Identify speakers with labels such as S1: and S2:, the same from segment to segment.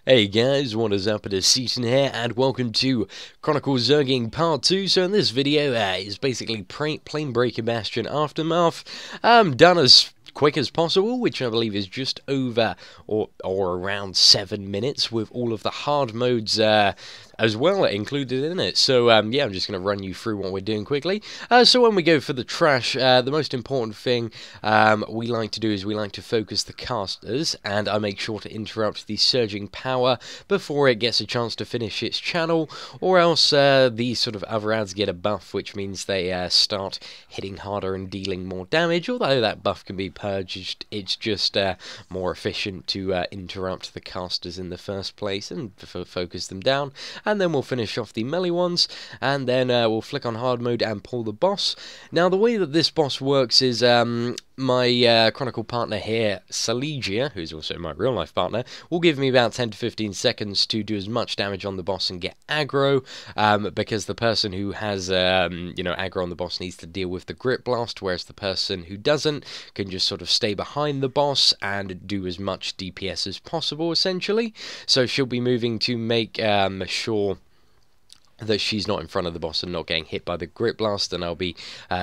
S1: Hey guys, what is up? It is Seatin here, and welcome to Chronicles Zerging Part 2. So in this video, is basically Plane Breaker Bastion Aftermath, done as quick as possible, which I believe is just over or around 7 minutes, with all of the hard modes as well included in it. So yeah, I'm just going to run you through what we're doing quickly. So when we go for the trash, the most important thing we like to do is we like to focus the casters, and I make sure to interrupt the surging power before it gets a chance to finish its channel, or else these sort of other ads get a buff, which means they start hitting harder and dealing more damage. Although that buff can be purged, it's just more efficient to interrupt the casters in the first place and focus them down. And then we'll finish off the melee ones, and then we'll flick on hard mode and pull the boss. Now the way that this boss works is my Chronicle partner here, Salegia, who's also my real life partner, will give me about 10 to 15 seconds to do as much damage on the boss and get aggro, because the person who has aggro on the boss needs to deal with the grip blast, whereas the person who doesn't can just sort of stay behind the boss and do as much DPS as possible, essentially. So she'll be moving to make sure that she's not in front of the boss and not getting hit by the grip blast, and I'll be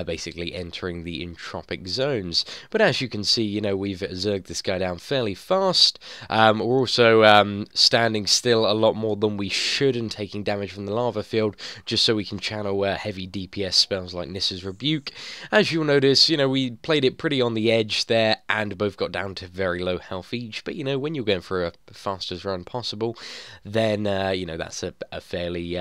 S1: basically entering the entropic zones. But as you can see, you know, we've zerged this guy down fairly fast. We're also standing still a lot more than we should and taking damage from the lava field, just so we can channel heavy DPS spells like Nissa's Rebuke. As you'll notice, you know, we played it pretty on the edge there and both got down to very low health each. But, you know, when you're going for a fastest run possible, then, you know, that's a fairly,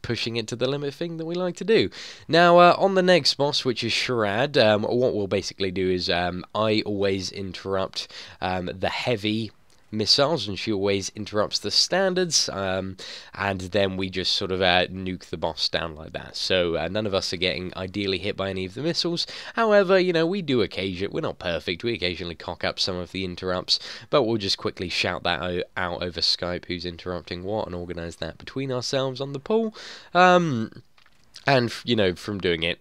S1: pushing it to the limit thing that we like to do. Now, on the next boss, which is Sharad, what we'll basically do is I always interrupt the heavy missiles, and she always interrupts the standards, and then we just sort of nuke the boss down like that. So none of us are getting ideally hit by any of the missiles. However, you know, we do we're not perfect, we occasionally cock up some of the interrupts, but we'll just quickly shout that out over Skype, who's interrupting what, and organise that between ourselves on the pool. And, you know, from doing it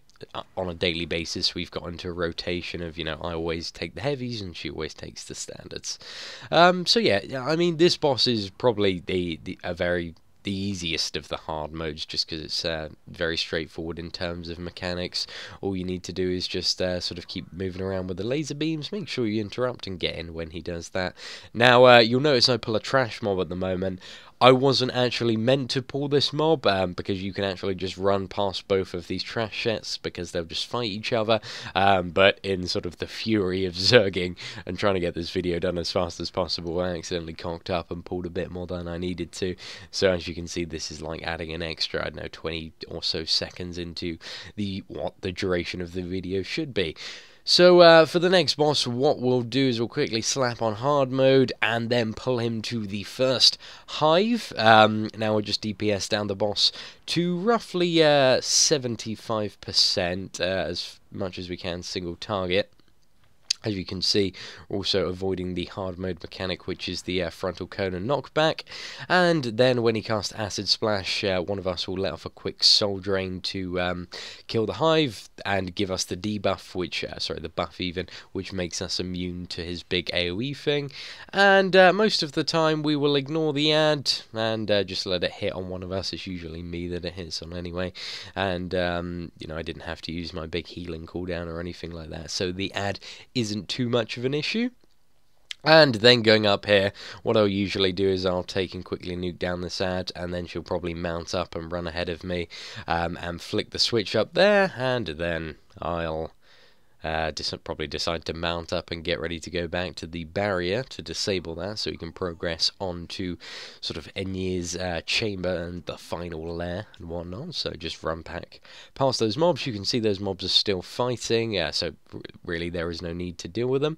S1: on a daily basis, we've got into a rotation of, you know, I always take the heavies and she always takes the standards. So yeah, I mean, this boss is probably the easiest of the hard modes, just because it's very straightforward in terms of mechanics. All you need to do is just sort of keep moving around with the laser beams, make sure you interrupt and get in when he does that. Now, you'll notice I pull a trash mob at the moment. I wasn't actually meant to pull this mob, because you can actually just run past both of these trash sets because they'll just fight each other, but in sort of the fury of zerging and trying to get this video done as fast as possible, I accidentally cocked up and pulled a bit more than I needed to. So as you can see, this is like adding an extra, I don't know, 20 or so seconds into what the duration of the video should be. So for the next boss, what we'll do is we'll quickly slap on hard mode and then pull him to the first hive. Now we'll just DPS down the boss to roughly 75%, as much as we can, single target. As you can see, also avoiding the hard mode mechanic, which is the frontal cone and knockback. And then when he casts Acid Splash, one of us will let off a quick soul drain to kill the hive and give us the debuff, the buff even, which makes us immune to his big AoE thing. And most of the time we will ignore the ad and just let it hit on one of us. It's usually me that it hits on anyway. And, you know, I didn't have to use my big healing cooldown or anything like that. So the ad isn't too much of an issue. And then going up here, what I'll usually do is I'll take and quickly nuke down this ad, and then she'll probably mount up and run ahead of me, and flick the switch up there, and then I'll probably decide to mount up and get ready to go back to the barrier to disable that, so we can progress on to sort of Enyr's chamber and the final lair and whatnot. So just run back past those mobs. You can see those mobs are still fighting, so really there is no need to deal with them.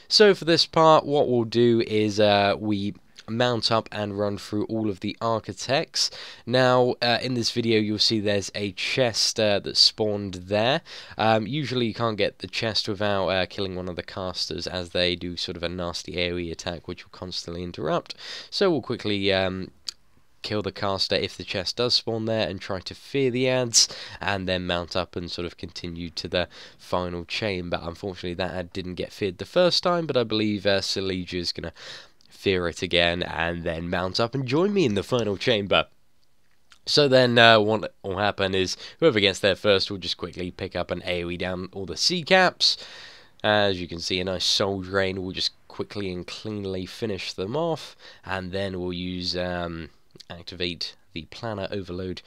S1: So for this part, what we'll do is we mount up and run through all of the architects. Now, in this video, you'll see there's a chest that spawned there. Usually you can't get the chest without killing one of the casters, as they do sort of a nasty AoE attack, which will constantly interrupt. So we'll quickly kill the caster if the chest does spawn there and try to fear the ads, and then mount up and sort of continue to the final chamber. Unfortunately, that ad didn't get feared the first time, but I believe Salegia is going to fear it again, and then mount up and join me in the final chamber. So then what will happen is whoever gets there first will just quickly pick up an AoE down all the sea caps. As you can see, a nice soul drain will just quickly and cleanly finish them off, and then we'll use activate the Planner Overload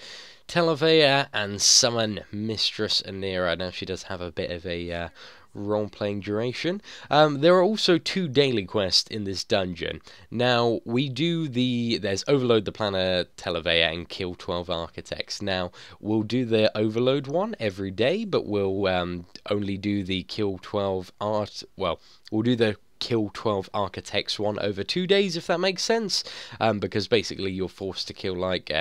S1: Televea and summon Mistress Anira. Now she does have a bit of a role-playing duration. There are also 2 daily quests in this dungeon. Now, there's Overload the Planner Televea and Kill 12 Architects. Now, we'll do the Overload one every day, but we'll only do the Kill 12 we'll do the Kill 12 Architects one over 2 days, if that makes sense, because basically you're forced to kill like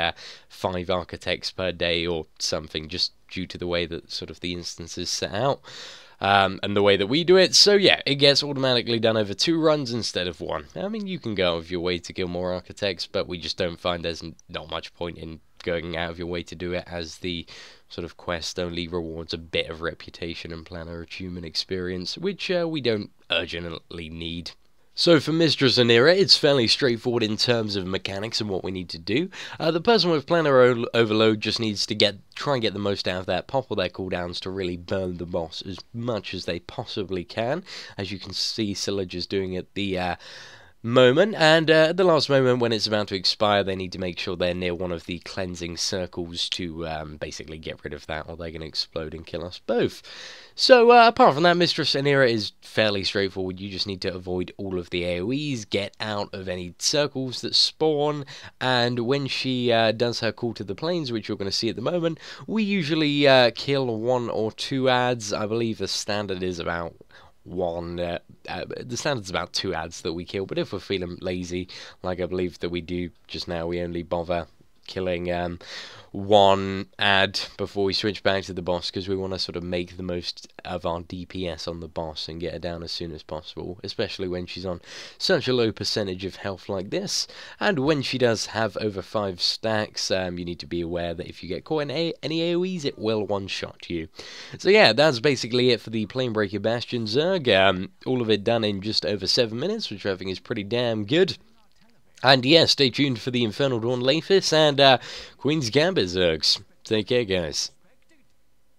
S1: 5 Architects per day or something, just due to the way that sort of the instance is set out. And the way that we do it, so yeah, it gets automatically done over 2 runs instead of 1. I mean, you can go out of your way to kill more Architects, but we just don't find there's not much point in going out of your way to do it, as the sort of quest only rewards a bit of reputation and planner achievement experience, which we don't urgently need. So for Mistress Anira, it's fairly straightforward in terms of mechanics and what we need to do. The person with Planner Overload just needs to try and get the most out of that, pop all their cooldowns to really burn the boss as much as they possibly can. As you can see, Sillage is doing at the moment, and at the last moment when it's about to expire, they need to make sure they're near one of the cleansing circles to basically get rid of that, or they're going to explode and kill us both. So apart from that, Mistress Anira is fairly straightforward. You just need to avoid all of the AoEs, get out of any circles that spawn, and when she does her call to the plains, which you're going to see at the moment, we usually kill 1 or 2 ads. I believe the standard is about the standard's about 2 ads that we kill, but if we're feeling lazy, like I believe that we do just now, we only bother killing 1 ad before we switch back to the boss, because we want to sort of make the most of our DPS on the boss and get her down as soon as possible, especially when she's on such a low percentage of health like this. And when she does have over 5 stacks, you need to be aware that if you get caught in any AoEs, it will one-shot you. So yeah, that's basically it for the Planebreaker Bastion Zerg. All of it done in just over 7 minutes, which I think is pretty damn good. And yeah, stay tuned for the Infernal Dawn Laphis and Queen's Gambit Zergs. Take care, guys.